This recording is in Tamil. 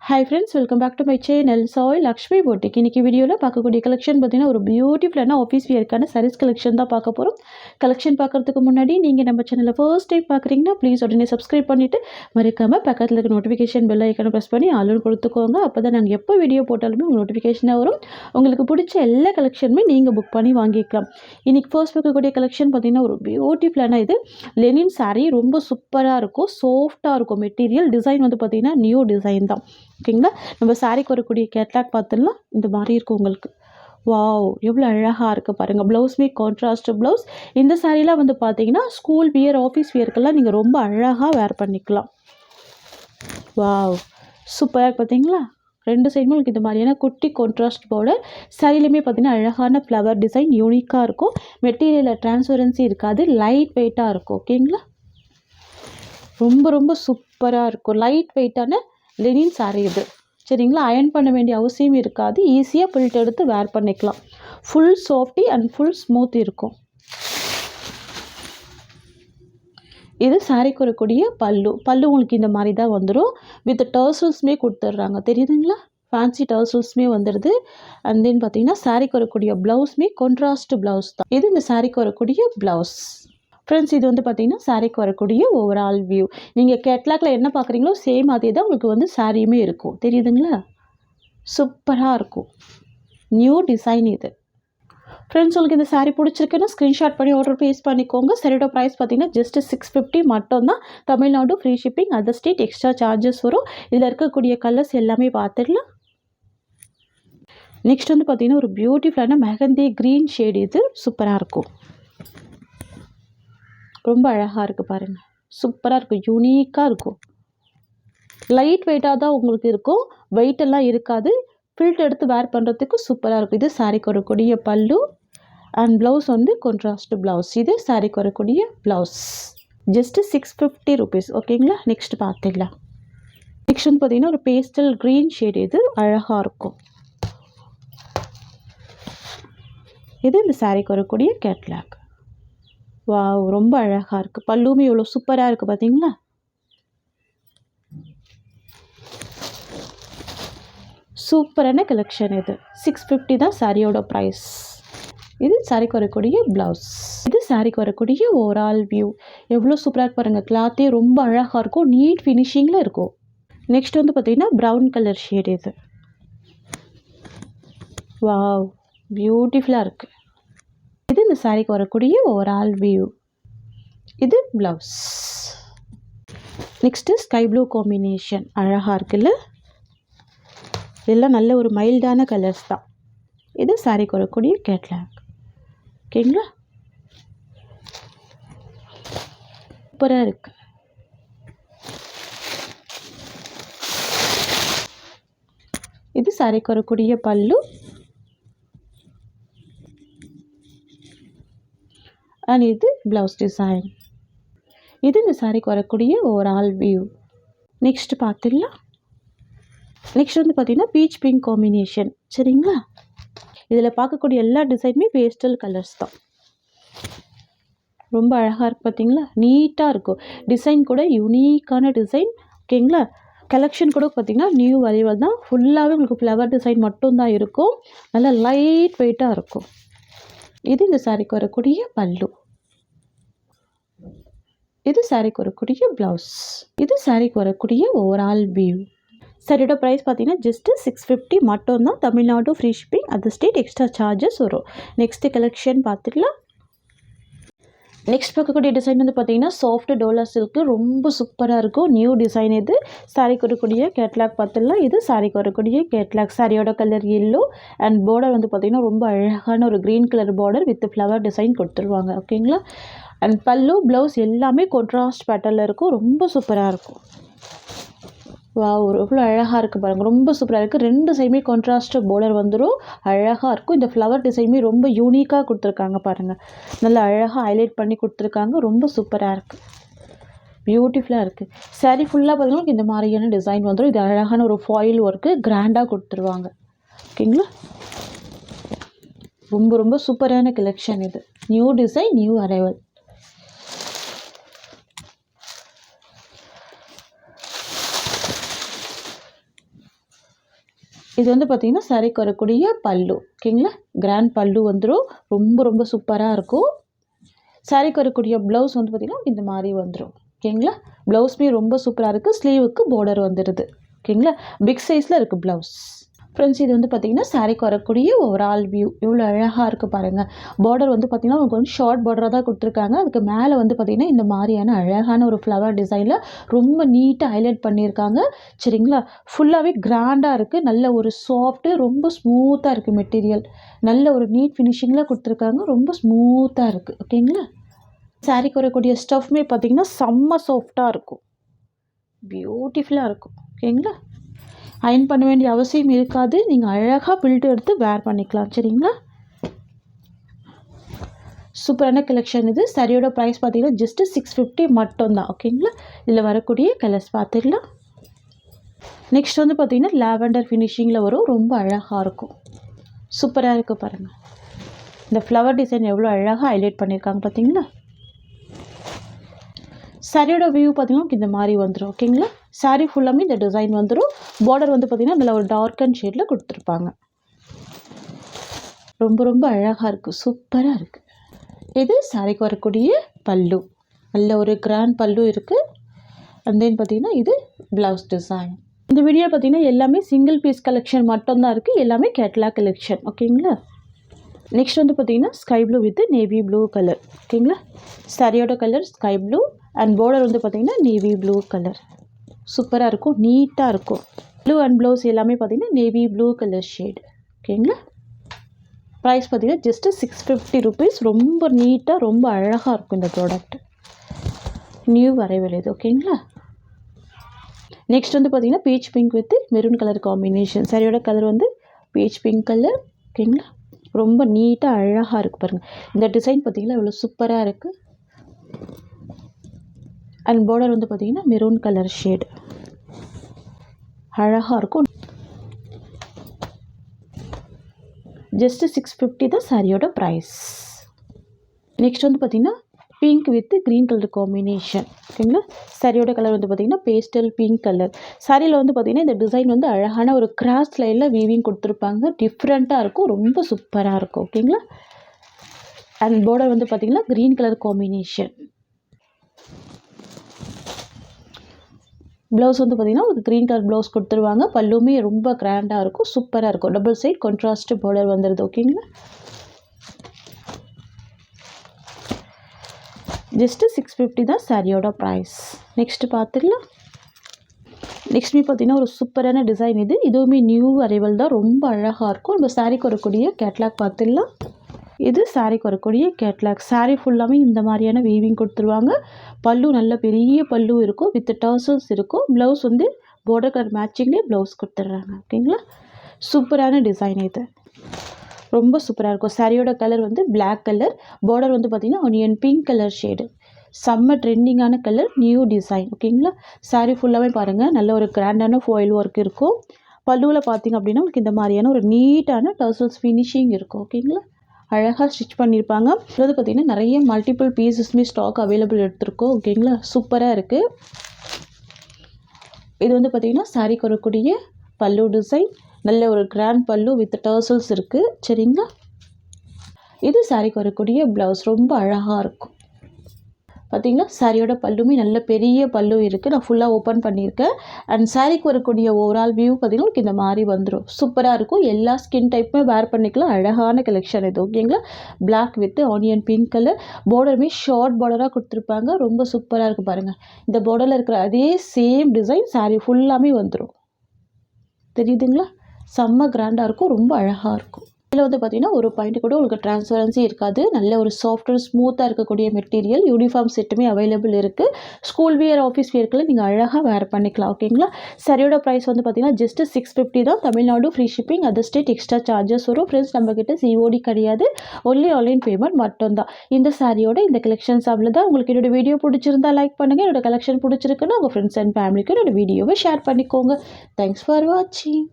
Hi friends, welcome back to my channel Sai Lakshmi boutique. இன்றைக்கி வீடியோவில் பார்க்கக்கூடிய கலெக்ஷன் பார்த்தீங்கன்னா ஒரு பியூட்டிஃபுல்லான ஆஃபீஸ் வியருக்கான சாரீஸ் கலெக்ஷன் தான் பார்க்க போகிறோம். கலெக்ஷன் பார்க்குறதுக்கு முன்னாடி நீங்கள் நம்ம சேனலை ஃபர்ஸ்ட் டைம் பார்க்குறீங்கன்னா ப்ளீஸ் உடனே சப்ஸ்கிரைப் பண்ணிவிட்டு மறக்காமல் பக்கத்தில் இருக்க நோட்டிஃபிகேஷன் பெல் ஐக்கனை ப்ரெஸ் பண்ணி ஆளுன்னு கொடுத்துக்கோங்க. அப்போ தான் நாங்கள் எப்போ வீடியோ போட்டாலுமே உங்கள் நோட்டிஃபிகேஷனாக வரும். உங்களுக்கு பிடிச்ச எல்லா கலெக்ஷனுமே நீங்கள் புக் பண்ணி வாங்கிக்கலாம். இன்றைக்கி ஃபர்ஸ்ட் பார்க்கக்கூடிய கலெக்ஷன் பார்த்தீங்கன்னா ஒரு பியூட்டிஃபுல்லான இது லெனின் சாரீ. ரொம்ப சூப்பராக இருக்கும், சாஃப்டாக இருக்கும் மெட்டீரியல். டிசைன் வந்து பார்த்திங்கன்னா நியூ டிசைன் தான். ஓகேங்களா, நம்ம சாரீக்கு வரக்கூடிய கேட்லாக் பார்த்துடலாம். இந்த மாதிரி இருக்கும் உங்களுக்கு. வாவ், எவ்வளோ அழகாக இருக்குது பாருங்கள். ப்ளவுஸ்மே கான்ட்ராஸ்ட் ப்ளவுஸ். இந்த சாரீலாம் வந்து பார்த்தீங்கன்னா ஸ்கூல் வியர், ஆஃபீஸ் வியருக்கெல்லாம் நீங்கள் ரொம்ப அழகாக வேர் பண்ணிக்கலாம். வாவ், சூப்பராக இருக்குது பார்த்தீங்களா. ரெண்டு சைடுமே உங்களுக்கு இந்த மாதிரியான குட்டி கான்ட்ராஸ்ட் பார்டர். சாரிலையுமே பார்த்தீங்கன்னா அழகான ஃப்ளவர் டிசைன் யூனிக்காக இருக்கும். மெட்டீரியலில் டிரான்ஸ்பரன்சி இருக்காது, லைட் வெயிட்டாக இருக்கும். ஓகேங்களா, ரொம்ப ரொம்ப சூப்பராக இருக்கும். லைட் வெயிட்டான லெனின் சாரீ இது. சரிங்களா, அயர்ன் பண்ண வேண்டிய அவசியம் இருக்காது. ஈஸியாக பில்ட் எடுத்து வேர் பண்ணிக்கலாம். Full softy and full smooth இருக்கும். இது சாரீக்கு வரக்கூடிய பல்லு. பல்லு உங்களுக்கு இந்த மாதிரி தான் வந்துடும். வித் டர்சல்ஸுமே கொடுத்துட்றாங்க, தெரியுதுங்களா. ஃபேன்சி டர்சல்ஸுமே வந்துடுது. அண்ட் தென் பார்த்தீங்கன்னா சாரீக்கு வரக்கூடிய ப்ளவுஸுமே கான்ட்ராஸ்ட் ப்ளவுஸ் தான். இது இந்த சாரீக்கு வரக்கூடிய ப்ளவுஸ். ஃப்ரெண்ட்ஸ், இது வந்து பார்த்தீங்கன்னா சாரீக்கு வரக்கூடிய ஓவரால் வியூ. நீங்கள் கேட்லாக்ல என்ன பார்க்குறீங்களோ சேம் அதே தான் உங்களுக்கு வந்து சாரியுமே இருக்கும், தெரியுதுங்களா. சூப்பராக இருக்கும், நியூ டிசைன் இது. ஃப்ரெண்ட்ஸ், உங்களுக்கு இந்த சாரீ பிடிச்சிருக்குன்னா ஸ்க்ரீன்ஷாட் பண்ணி ஆர்டர் ப்ளேஸ் பண்ணிக்கோங்க. சரியோட ப்ரைஸ் பார்த்தீங்கன்னா ஜஸ்ட் 650 மட்டும்தான். Tamil Nadu free shipping, other state extra charges வரும். இதில் இருக்கக்கூடிய கலர்ஸ் எல்லாமே பார்த்துடலாம். நெக்ஸ்ட் வந்து பார்த்தீங்கன்னா ஒரு பியூட்டிஃபுல்லான மெஹந்தி க்ரீன் ஷேட். இது சூப்பராக இருக்கும், ரொம்ப அழகாக இருக்குது பாருங்கள். சூப்பராக இருக்கும், யூனிக்காக இருக்கும். லைட் வெயிட்டாக தான் உங்களுக்கு இருக்கும், வெயிட்டெல்லாம் இருக்காது. ஃபில்ட் எடுத்து வேர் பண்ணுறதுக்கு சூப்பராக இருக்கும். இது சாரீக்கு வரக்கூடிய பல்லு அண்ட் ப்ளவுஸ் வந்து கான்ட்ராஸ்ட் ப்ளவுஸ். இது சாரீக்கு வரக்கூடிய ப்ளவுஸ். Just 650 rupees. ஓகேங்களா, நெக்ஸ்ட் பார்த்துடலாம். நெக்ஸ்ட் வந்து பார்த்திங்கன்னா ஒரு பேஸ்டல் க்ரீன் ஷேட். இது அழகாக இருக்கும். இது இந்த சாரீக்கு வரக்கூடிய கேட்லாக். வாவ், ரொம்ப அழகாக இருக்குது. பல்லுமே எவ்வளோ சூப்பராக இருக்குது பார்த்தீங்களா. சூப்பரான கலெக்ஷன் இது. 650 தான் சாரியோட ப்ரைஸ். இது சாரிக்கு வரக்கூடிய ப்ளவுஸ். இது சாரிக்கு வரக்கூடிய ஓவரால் வியூ. எவ்வளோ சூப்பராக பாருங்கள். கிளாத்தே ரொம்ப அழகாக இருக்கும், நீட் ஃபினிஷிங்கில் இருக்கும். நெக்ஸ்ட் வந்து பார்த்திங்கன்னா ப்ரௌன் கலர் ஷேட். இது வாவ், பியூட்டிஃபுல்லாக இருக்குது. இது இந்த சாரீக்கு வரக்கூடிய ஓவரால் வியூ. இது blouse. Next sky blue combination. அழகாக இருக்குல்ல. இதெல்லாம் நல்ல ஒரு மைல்டான கலர்ஸ் தான். இது சாரீக்கு வரக்கூடிய கேட்லாக். ஓகேங்களா, சூப்பராக இருக்கு. இது சாரீக்கு வரக்கூடிய பல்லு அண்ட் இது ப்ளவுஸ் டிசைன். இது இந்த சாரீக்கு வரக்கூடிய ஓவரால் வியூ. நெக்ஸ்ட் பார்த்துடலாம். நெக்ஸ்ட் வந்து பார்த்திங்கன்னா பீச் பிங்க் காம்பினேஷன். சரிங்களா, இதில் பார்க்கக்கூடிய எல்லா டிசைனுமே பேஸ்டல் கலர்ஸ் தான். ரொம்ப அழகாக இருக்குது பார்த்தீங்களா, நீட்டாக இருக்கும். டிசைன் கூட யூனிக்கான டிசைன். ஓகேங்களா, கலெக்ஷன் கூட பார்த்திங்கன்னா நியூ அரைவல் தான். ஃபுல்லாகவே உங்களுக்கு ஃப்ளவர் டிசைன் மட்டும்தான் இருக்கும். நல்லா லைட் வெயிட்டாக இருக்கும். இது இந்த சாரீக்கு வரக்கூடிய பல்லு. இது சாரீக்கு வரக்கூடிய ப்ளவுஸ். இது சாரீக்கு வரக்கூடிய ஓவரால் வியூ. சாரியோட ப்ரைஸ் பார்த்தீங்கன்னா ஜஸ்ட்டு 650 மட்டும்தான். Tamil Nadu free shipping, other state extra charges வரும். நெக்ஸ்ட்டு கலெக்ஷன் பார்த்துக்கலாம். நெக்ஸ்ட் பார்க்கக்கூடிய டிசைன் வந்து பார்த்தீங்கன்னா சாஃப்ட் டோலா சில்க்கு. ரொம்ப சூப்பராக இருக்கும், நியூ டிசைன். இது சாரீக்கு வரக்கூடிய கேட்லாக் பார்த்துடலாம். இது சாரீக்கு வரக்கூடிய கேட்லாக். சாரியோட கலர் எல்லோ அண்ட் பார்டர் வந்து பார்த்திங்கன்னா ரொம்ப அழகான ஒரு green colour border with flower design கொடுத்துருவாங்க. ஓகேங்களா, அண்ட் பல்லு ப்ளவுஸ் எல்லாமே கான்ட்ராஸ்ட் பேட்டர்னில் இருக்கும். ரொம்ப சூப்பராக இருக்கும். வாவ், எவ்வளோ அழகாக இருக்குது பாருங்கள். ரொம்ப சூப்பராக இருக்குது. ரெண்டு சைடுமே கான்ட்ராஸ்ட் பார்டர் வந்துடும். அழகாக இருக்கும். இந்த ஃப்ளவர் டிசைனுமே ரொம்ப யூனிக்காக கொடுத்துருக்காங்க பாருங்கள். நல்லா அழகாக ஹைலைட் பண்ணி கொடுத்துருக்காங்க. ரொம்ப சூப்பராக இருக்குது, பியூட்டிஃபுல்லாக இருக்குது. சாரீ ஃபுல்லாக பார்த்தீங்கன்னா இந்த மாதிரியான டிசைன் வந்துடும். இது அழகான ஒரு ஃபாயில் ஒர்க்கு கிராண்டாக கொடுத்துருவாங்க. ஓகேங்களா, ரொம்ப ரொம்ப சூப்பரான கலெக்ஷன் இது. New design, new arrival. இது வந்து பார்த்திங்கன்னா சாரீக்கு வரக்கூடிய பல்லு. ஓகேங்களா, கிராண்ட் பல்லு வந்துடும். ரொம்ப ரொம்ப சூப்பராக இருக்கும். சாரீக்கு வரக்கூடிய ப்ளவுஸ் வந்து பார்த்திங்கன்னா இந்த மாதிரி வந்துடும். ஓகேங்களா, ப்ளவுஸுமே ரொம்ப சூப்பராக இருக்குது. ஸ்லீவுக்கு பார்டர் வந்துடுது. ஓகேங்களா, பிக் சைஸில் இருக்குது ப்ளவுஸ். ஃப்ரெண்ட்ஸ், இது வந்து பார்த்திங்கன்னா சாரீக்கு வரக்கூடிய ஓவரால் வியூ எவ்வளோ அழகாக இருக்குது பாருங்கள். பார்டர் வந்து பார்த்திங்கன்னா உங்களுக்கு வந்து ஷார்ட் பார்டராக தான் கொடுத்துருக்காங்க. அதுக்கு மேலே வந்து பார்த்திங்கன்னா இந்த மாதிரியான அழகான ஒரு ஃப்ளவர் டிசைனில் ரொம்ப நீட்டாக ஹைலைட் பண்ணியிருக்காங்க. சரிங்களா, ஃபுல்லாகவே கிராண்டாக இருக்குது. நல்ல ஒரு சாஃப்ட்டு, ரொம்ப ஸ்மூத்தாக இருக்குது மெட்டீரியல். நல்ல ஒரு நீட் ஃபினிஷிங்கில் கொடுத்துருக்காங்க. ரொம்ப ஸ்மூத்தாக இருக்குது. ஓகேங்களா, சாரீக்கு வரக்கூடிய ஸ்டஃப்மே பார்த்திங்கன்னா செம்ம சாஃப்டாக இருக்கும். பியூட்டிஃபுல்லாக இருக்கும். ஓகேங்களா, அயன் பண்ண வேண்டிய அவசியம் இருக்காது. நீங்கள் அழகாக பில்ட் எடுத்து வேர் பண்ணிக்கலாம். சரிங்களா, சூப்பரான கலெக்ஷன் இது. சாரியோட ப்ரைஸ் பார்த்தீங்கன்னா ஜஸ்ட்டு 650 மட்டும்தான். ஓகேங்களா, இதில் வரக்கூடிய கலர்ஸ் பார்த்துடலாம். நெக்ஸ்ட் வந்து பார்த்திங்கன்னா லாவெண்டர் ஃபினிஷிங்கில் வரும். ரொம்ப அழகாக இருக்கும். சூப்பராக இருக்குது பாருங்கள். இந்த ஃப்ளவர் டிசைன் எவ்வளோ அழகாக ஹைலைட் பண்ணியிருக்காங்க பார்த்தீங்களா. சாரியோட வியூ பார்த்திங்கன்னா இந்த மாதிரி வந்துடும். ஓகேங்களா, சாரீ ஃபுல்லாமே இந்த டிசைன் வந்துடும். பார்டர் வந்து பார்த்திங்கன்னா நல்ல ஒரு டார்க் அண்ட் ஷேடில் கொடுத்துருப்பாங்க. ரொம்ப ரொம்ப அழகாக இருக்குது. சூப்பராக இருக்குது. இது சாரீக்கு வரக்கூடிய பல்லு. நல்ல ஒரு கிராண்ட் பல்லு இருக்குது. அண்ட் தென் பார்த்திங்கன்னா இது ப்ளவுஸ் டிசைன். இந்த வீடியோ பார்த்திங்கன்னா எல்லாமே சிங்கிள் பீஸ் கலெக்ஷன் மட்டும்தான் இருக்குது. எல்லாமே கேட்லாக் கலெக்ஷன். ஓகேங்களா, நெக்ஸ்ட் வந்து பார்த்திங்கன்னா sky blue with navy blue colour. ஓகேங்களா, சாரியோட colour sky blue and border வந்து பார்த்திங்கன்னா நேவி ப்ளூ கலர். சூப்பராக இருக்கும். நீட்டாக இருக்கும். ப்ளூ அண்ட் ப்ளவுஸ் எல்லாமே பார்த்திங்கன்னா நேவி ப்ளூ கலர் ஷேடு. ஓகேங்களா, ப்ரைஸ் பார்த்திங்கன்னா ஜஸ்ட்டு 650 ருபீஸ். ரொம்ப நீட்டாக ரொம்ப அழகாக இருக்கும் இந்த ப்ராடக்ட். நியூ அரைவல் இது. ஓகேங்களா, நெக்ஸ்ட் வந்து பார்த்திங்கன்னா beach pink with maroon colour combination. சாரியோட கலர் வந்து பீச் பிங்க் கலர். ஓகேங்களா, ரொம்ப நீட்டாக அழகாக இருக்குது பாருங்கள். இந்த டிசைன் பார்த்திங்கன்னா இவ்வளோ சூப்பராக இருக்குது. அண்ட் பார்டர் வந்து பார்த்திங்கன்னா மெரூன் கலர் ஷேடு. அழகாக இருக்கும். ஜஸ்ட்டு 650 தான் சாரியோட ப்ரைஸ். நெக்ஸ்ட் வந்து பார்த்திங்கன்னா pink with green colour combination. ஓகேங்களா, சாரியோட கலர் வந்து பார்த்திங்கன்னா பேஸ்டல் பிங்க் கலர். சாரியில் வந்து பார்த்திங்கன்னா இந்த டிசைன் வந்து அழகான ஒரு கிராஸ் லைனில் வீவிங் கொடுத்துருப்பாங்க. டிஃப்ரெண்ட்டாக இருக்கும். ரொம்ப சூப்பராக இருக்கும். ஓகேங்களா, அண்ட் பார்டர் வந்து பார்த்திங்கன்னா க்ரீன் கலர் காம்பினேஷன். ப்ளவுஸ் வந்து பார்த்திங்கன்னா ஒரு க்ரீன் கலர் ப்ளவுஸ் கொடுத்துருவாங்க. பல்லுமே ரொம்ப கிராண்டாக இருக்கும். சூப்பராக இருக்கும். டபுள் சைட் கான்ட்ராஸ்ட் பார்டர் வந்துடுது. ஓகேங்களா, ஜஸ்ட்டு 650 தான் சாரியோட ப்ரைஸ். நெக்ஸ்ட்டு பார்த்துக்கலாம். நெக்ஸ்ட்மே பார்த்திங்கன்னா ஒரு சூப்பரான டிசைன் இது. இதுவுமே நியூ அரைவல் தான். ரொம்ப அழகாக இருக்கும். நம்ம சாரிக்கு வரக்கூடிய கேட்லாக் பார்த்துடலாம். இது சாரிக்கு வரக்கூடிய கேட்லாக். சாரீ ஃபுல்லாமே இந்த மாதிரியான வீவிங் கொடுத்துருவாங்க. பல்லு நல்ல பெரிய பல்லு இருக்கும். வித் டர்சல்ஸ் இருக்கும். ப்ளவுஸ் வந்து பார்டர் கலர் மேட்சிங்லேயே ப்ளவுஸ் கொடுத்துட்றாங்க. ஓகேங்களா, சூப்பரான டிசைன் இது. ரொம்ப சூப்பராக இருக்கும். சாரியோட கலர் வந்து பிளாக் கலர். பார்டர் வந்து பார்த்திங்கன்னா ஆனியன் பிங்க் கலர் ஷேடு. செம்ம ட்ரெண்டிங்கான கலர். New design. ஓகேங்களா, சாரீ ஃபுல்லாகவே பாருங்கள் நல்ல ஒரு கிராண்டான ஃபாயில் ஒர்க் இருக்கும். பல்லுவில் பார்த்திங்க அப்படின்னா உங்களுக்கு இந்த மாதிரியான ஒரு நீட்டான டர்சல்ஸ் ஃபினிஷிங் இருக்கும். ஓகேங்களா, அழகாக ஸ்டிச் பண்ணியிருப்பாங்க. அதாவது பார்த்திங்கன்னா நிறைய மல்டிபிள் பீசஸ்மே ஸ்டாக் அவைலபிள் எடுத்திருக்கோம். ஓகேங்களா, சூப்பராக இருக்குது. இது வந்து பார்த்திங்கன்னா சாரிக்கு வரக்கூடிய பல்லு டிசைன். நல்ல ஒரு கிராண்ட் பல்லு வித் டர்சல்ஸ் இருக்குது. சரிங்களா, இது சாரிக்கு வரக்கூடிய ப்ளவுஸ். ரொம்ப அழகாக இருக்கும். பார்த்திங்களா, சாரியோட பல்லுமே நல்ல பெரிய பல்லு இருக்குது. நான் ஃபுல்லாக ஓப்பன் பண்ணியிருக்கேன். அண்ட் சாரிக்கு வரக்கூடிய ஓவரால் வியூ பார்த்திங்கன்னா இந்த மாதிரி வந்துடும். சூப்பராக இருக்கும். எல்லா ஸ்கின் டைப்புமே வேர் பண்ணிக்கலாம். அழகான கலெக்ஷன் இது. ஓகேங்களா, black with onion pink colour. பார்டருமே ஷார்ட் பார்டராக கொடுத்துருப்பாங்க. ரொம்ப சூப்பராக இருக்குது பாருங்கள். இந்த பார்டரில் இருக்கிற அதே சேம் டிசைன் சாரி ஃபுல்லாமே வந்துடும். தெரியுதுங்களா, செம்ம கிராண்டாக இருக்கும். ரொம்ப அழகாக இருக்கும். இதில் வந்து பார்த்திங்கன்னா ஒரு பாயிண்ட் கூட உங்களுக்கு டிரான்ஸ்பரன்சி இருக்காது. நல்ல ஒரு சாஃப்ட் அண்ட் ஸ்மூத்தாக இருக்கக்கூடிய மெட்டீரியல். யூனிஃபார்ம் செட்டுமே அவைலபிள் இருக்குது. ஸ்கூல் வியர் ஆஃபீஸ் வியர்க்கெல்லாம் நீங்கள் அழகாக வேர் பண்ணிக்கலாம். ஓகேங்களா, சரியோட ப்ரைஸ் வந்து பார்த்திங்கன்னா ஜஸ்ட்டு 650 தான். Tamil Nadu free shipping. Other state extra charges வரும். ஃப்ரெண்ட்ஸ், நம்மக்கிட்ட சிஓடி கிடையாது. ஒன்லி ஆன்லைன் பேமெண்ட் மட்டும்தான். இந்த சாரியோட இந்த கலெக்ஷன்ஸ் அவ்வளோதான். உங்களுக்கு என்னோட வீடியோ பிடிச்சிருந்தா லைக் பண்ணுங்கள். என்னோட கலெக்ஷன் பிடிச்சிருக்குன்னா உங்கள் ஃப்ரெண்ட்ஸ் அண்ட் ஃபேமிலிக்கு என்னோட வீடியோவை ஷேர் பண்ணிக்கோங்க. தேங்க்ஸ் ஃபார் வாட்சிங்.